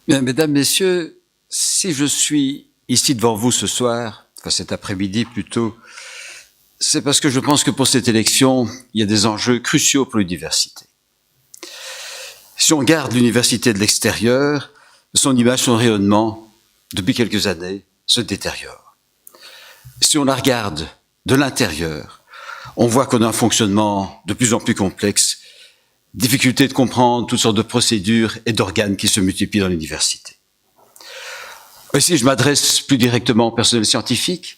Bien, mesdames, messieurs, si je suis ici devant vous ce soir, enfin cet après-midi plutôt, c'est parce que je pense que pour cette élection, il y a des enjeux cruciaux pour l'université. Si on regarde l'université de l'extérieur, son image, son rayonnement, depuis quelques années, se détériore. Si on la regarde de l'intérieur, on voit qu'on a un fonctionnement de plus en plus complexe, difficulté de comprendre toutes sortes de procédures et d'organes qui se multiplient dans l'université. Ici, je m'adresse plus directement au personnel scientifique,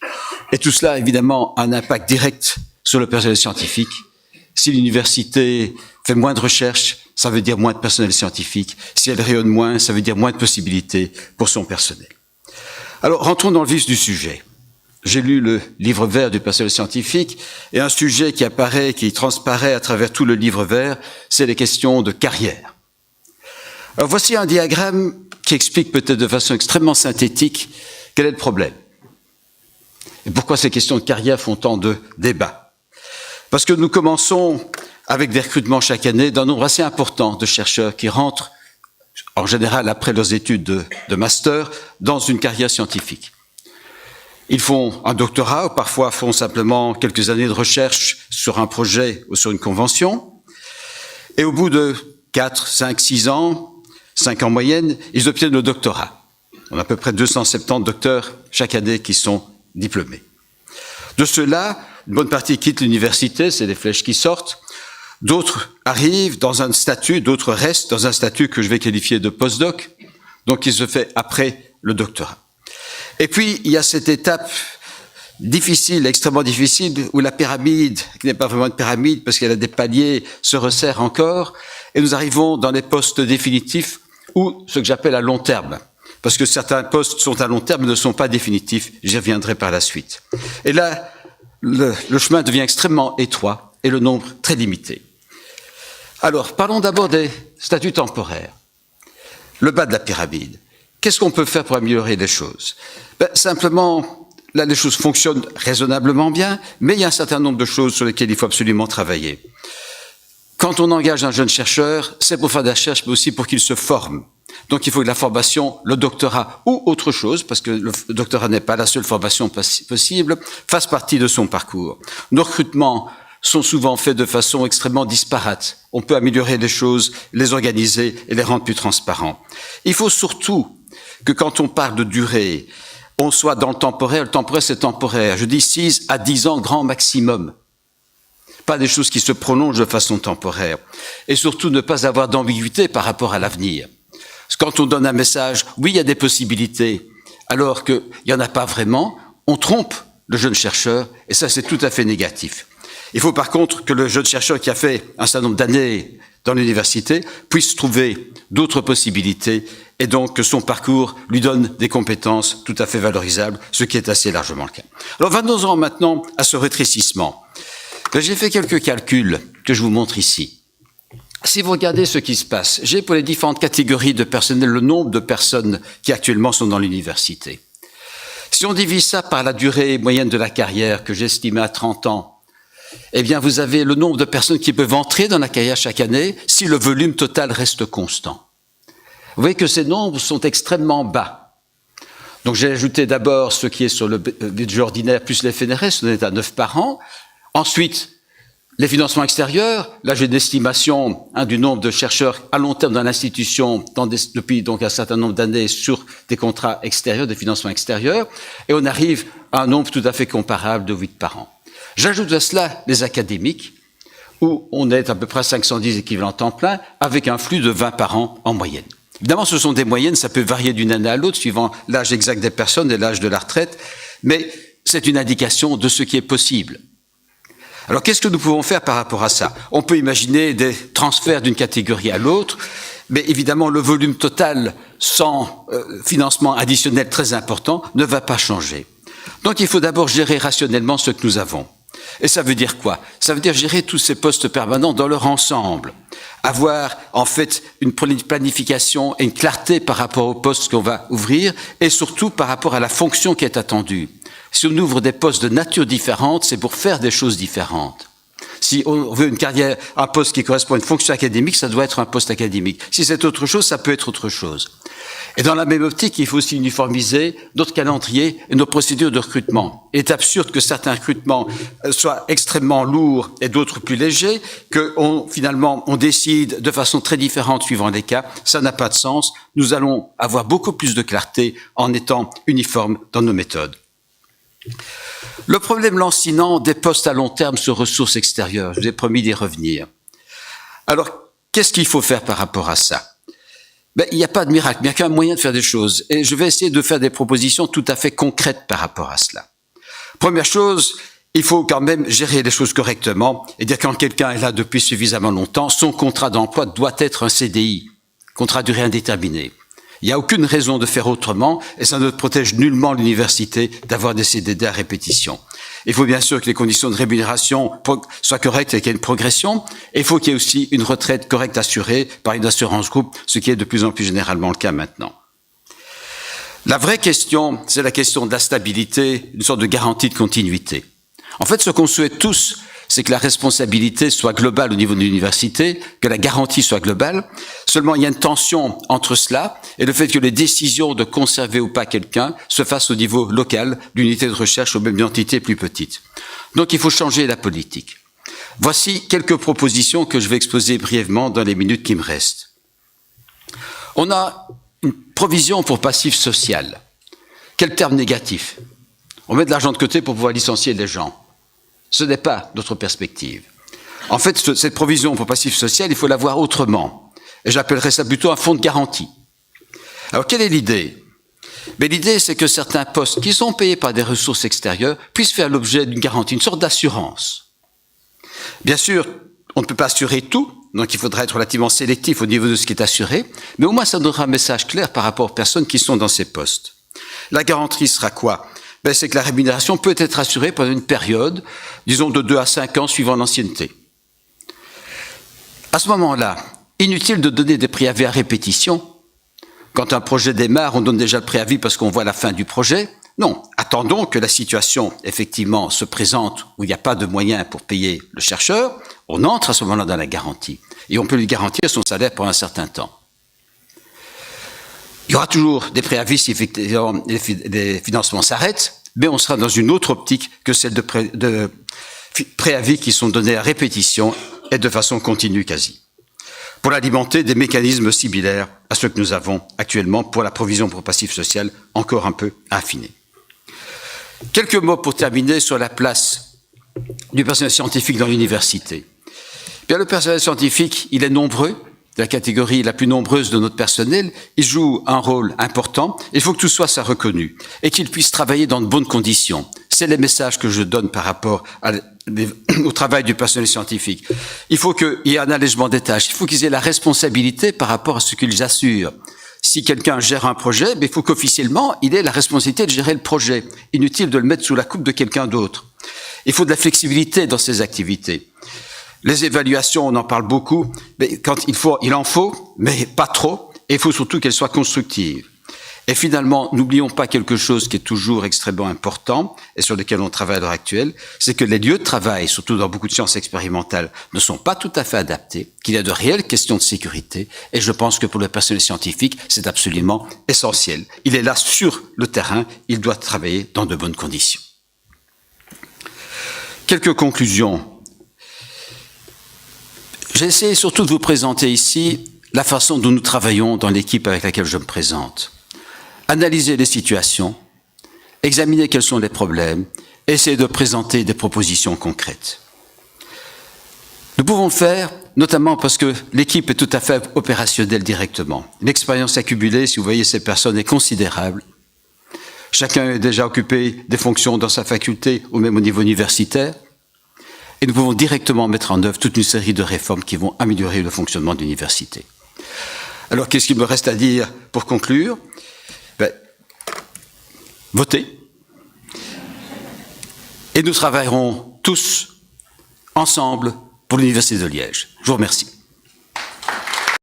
et tout cela, évidemment, a un impact direct sur le personnel scientifique. Si l'université fait moins de recherches, ça veut dire moins de personnel scientifique. Si elle rayonne moins, ça veut dire moins de possibilités pour son personnel. Alors, rentrons dans le vif du sujet. J'ai lu le livre vert du personnel scientifique, et un sujet qui apparaît, qui transparaît à travers tout le livre vert, c'est les questions de carrière. Alors, voici un diagramme qui explique peut-être de façon extrêmement synthétique quel est le problème. Et pourquoi ces questions de carrière font tant de débats. Parce que nous commençons avec des recrutements chaque année d'un nombre assez important de chercheurs qui rentrent, en général après leurs études de master, dans une carrière scientifique. Ils font un doctorat ou parfois font simplement quelques années de recherche sur un projet ou sur une convention. Et au bout de 4, 5, 6 ans, 5 en moyenne, ils obtiennent le doctorat. On a à peu près 270 docteurs chaque année qui sont diplômés. De ceux-là, une bonne partie quitte l'université, c'est des flèches qui sortent. D'autres arrivent dans un statut, d'autres restent dans un statut que je vais qualifier de postdoc, donc qui se fait après le doctorat. Et puis, il y a cette étape difficile, extrêmement difficile, où la pyramide, qui n'est pas vraiment une pyramide parce qu'elle a des paliers, se resserre encore, et nous arrivons dans les postes définitifs ou ce que j'appelle à long terme. Parce que certains postes sont à long terme et ne sont pas définitifs, j'y reviendrai par la suite. Et là, le chemin devient extrêmement étroit et le nombre très limité. Alors, parlons d'abord des statuts temporaires. Le bas de la pyramide. Qu'est-ce qu'on peut faire pour améliorer les choses? Simplement, là, les choses fonctionnent raisonnablement bien, mais il y a un certain nombre de choses sur lesquelles il faut absolument travailler. Quand on engage un jeune chercheur, c'est pour faire de la recherche, mais aussi pour qu'il se forme. Donc il faut que la formation, le doctorat ou autre chose, parce que le doctorat n'est pas la seule formation possible, fasse partie de son parcours. Nos recrutements sont souvent faits de façon extrêmement disparate. On peut améliorer les choses, les organiser et les rendre plus transparents. Il faut surtout que quand on parle de durée, on soit dans le temporaire. Le temporaire, c'est temporaire. Je dis 6 à 10 ans grand maximum. Pas des choses qui se prolongent de façon temporaire. Et surtout, ne pas avoir d'ambiguïté par rapport à l'avenir. Quand on donne un message, oui, il y a des possibilités, alors qu'il n'y en a pas vraiment, on trompe le jeune chercheur, et ça, c'est tout à fait négatif. Il faut par contre que le jeune chercheur qui a fait un certain nombre d'années dans l'université puisse trouver d'autres possibilités, et donc que son parcours lui donne des compétences tout à fait valorisables, ce qui est assez largement le cas. Alors, venons-en maintenant à ce rétrécissement. J'ai fait quelques calculs que je vous montre ici. Si vous regardez ce qui se passe, j'ai pour les différentes catégories de personnel le nombre de personnes qui actuellement sont dans l'université. Si on divise ça par la durée moyenne de la carrière, que j'estimais à 30 ans, eh bien vous avez le nombre de personnes qui peuvent entrer dans la carrière chaque année si le volume total reste constant. Vous voyez que ces nombres sont extrêmement bas. Donc j'ai ajouté d'abord ce qui est sur le budget ordinaire plus les FNRS, on est à 9 par an. Ensuite, les financements extérieurs, là j'ai une estimation du nombre de chercheurs à long terme dans l'institution depuis donc un certain nombre d'années sur des contrats extérieurs, des financements extérieurs, et on arrive à un nombre tout à fait comparable de 8 par an. J'ajoute à cela les académiques, où on est à peu près à 510 équivalents temps plein, avec un flux de 20 par an en moyenne. Évidemment, ce sont des moyennes, ça peut varier d'une année à l'autre, suivant l'âge exact des personnes et l'âge de la retraite, mais c'est une indication de ce qui est possible. Alors, qu'est-ce que nous pouvons faire par rapport à ça? On peut imaginer des transferts d'une catégorie à l'autre, mais évidemment, le volume total sans financement additionnel très important ne va pas changer. Donc, il faut d'abord gérer rationnellement ce que nous avons. Et ça veut dire quoi? Ça veut dire gérer tous ces postes permanents dans leur ensemble. Avoir, en fait, une planification et une clarté par rapport aux postes qu'on va ouvrir et surtout par rapport à la fonction qui est attendue. Si on ouvre des postes de nature différente, c'est pour faire des choses différentes. Si on veut une carrière, un poste qui correspond à une fonction académique, ça doit être un poste académique. Si c'est autre chose, ça peut être autre chose. Et dans la même optique, il faut aussi uniformiser notre calendrier et nos procédures de recrutement. Il est absurde que certains recrutements soient extrêmement lourds et d'autres plus légers, finalement on décide de façon très différente suivant les cas. Ça n'a pas de sens. Nous allons avoir beaucoup plus de clarté en étant uniformes dans nos méthodes. Le problème lancinant des postes à long terme sur ressources extérieures, je vous ai promis d'y revenir. Alors, qu'est-ce qu'il faut faire par rapport à ça? Il n'y a pas de miracle, il n'y a qu'un moyen de faire des choses. Et je vais essayer de faire des propositions tout à fait concrètes par rapport à cela. Première chose, il faut quand même gérer les choses correctement et dire quand quelqu'un est là depuis suffisamment longtemps, son contrat d'emploi doit être un CDI, contrat à durée indéterminée. Il n'y a aucune raison de faire autrement et ça ne protège nullement l'université d'avoir des CDD à répétition. Il faut bien sûr que les conditions de rémunération soient correctes et qu'il y ait une progression. Et il faut qu'il y ait aussi une retraite correcte assurée par une assurance groupe, ce qui est de plus en plus généralement le cas maintenant. La vraie question, c'est la question de la stabilité, une sorte de garantie de continuité. En fait, ce qu'on souhaite tous, c'est que la responsabilité soit globale au niveau de l'université, que la garantie soit globale. Seulement, il y a une tension entre cela et le fait que les décisions de conserver ou pas quelqu'un se fassent au niveau local, d'unité de recherche ou même d'entité plus petite. Donc, il faut changer la politique. Voici quelques propositions que je vais exposer brièvement dans les minutes qui me restent. On a une provision pour passif social. Quel terme négatif? On met de l'argent de côté pour pouvoir licencier les gens. Ce n'est pas notre perspective. En fait, cette provision pour passif social, il faut la voir autrement. Et j'appellerais ça plutôt un fonds de garantie. Alors, quelle est l'idée? L'idée, c'est que certains postes qui sont payés par des ressources extérieures puissent faire l'objet d'une garantie, une sorte d'assurance. Bien sûr, on ne peut pas assurer tout, donc il faudra être relativement sélectif au niveau de ce qui est assuré, mais au moins ça donnera un message clair par rapport aux personnes qui sont dans ces postes. La garantie sera quoi? C'est que la rémunération peut être assurée pendant une période, disons de 2 à 5 ans suivant l'ancienneté. À ce moment-là, inutile de donner des préavis à répétition. Quand un projet démarre, on donne déjà le préavis parce qu'on voit la fin du projet. Non, attendons que la situation, effectivement, se présente où il n'y a pas de moyens pour payer le chercheur. On entre à ce moment-là dans la garantie. Et on peut lui garantir son salaire pour un certain temps. Il y aura toujours des préavis si effectivement les financements s'arrêtent, mais on sera dans une autre optique que celle de préavis qui sont donnés à répétition et de façon continue quasi. Pour l'alimenter, des mécanismes similaires à ceux que nous avons actuellement pour la provision pour passif social, encore un peu affinés. Quelques mots pour terminer sur la place du personnel scientifique dans l'université. Bien, le personnel scientifique, il est nombreux. La catégorie la plus nombreuse de notre personnel, il joue un rôle important. Il faut que tout soit ça reconnu et qu'il puisse travailler dans de bonnes conditions. C'est les messages que je donne par rapport au travail du personnel scientifique. Il faut qu'il y ait un allègement des tâches. Il faut qu'ils aient la responsabilité par rapport à ce qu'ils assurent. Si quelqu'un gère un projet, il faut qu'officiellement, il ait la responsabilité de gérer le projet. Inutile de le mettre sous la coupe de quelqu'un d'autre. Il faut de la flexibilité dans ces activités. Les évaluations, on en parle beaucoup, mais quand il en faut, mais pas trop, et il faut surtout qu'elles soient constructives. Et finalement, n'oublions pas quelque chose qui est toujours extrêmement important, et sur lequel on travaille à l'heure actuelle, c'est que les lieux de travail, surtout dans beaucoup de sciences expérimentales, ne sont pas tout à fait adaptés, qu'il y a de réelles questions de sécurité, et je pense que pour le personnel scientifique, c'est absolument essentiel. Il est là sur le terrain, il doit travailler dans de bonnes conditions. Quelques conclusions. J'ai essayé surtout de vous présenter ici la façon dont nous travaillons dans l'équipe avec laquelle je me présente. Analyser les situations, examiner quels sont les problèmes, essayer de présenter des propositions concrètes. Nous pouvons le faire, notamment parce que l'équipe est tout à fait opérationnelle directement. L'expérience accumulée, si vous voyez ces personnes, est considérable. Chacun est déjà occupé des fonctions dans sa faculté ou même au niveau universitaire. Et nous pouvons directement mettre en œuvre toute une série de réformes qui vont améliorer le fonctionnement de l'université. Alors, qu'est-ce qu'il me reste à dire pour conclure? Votez. Et nous travaillerons tous ensemble pour l'Université de Liège. Je vous remercie.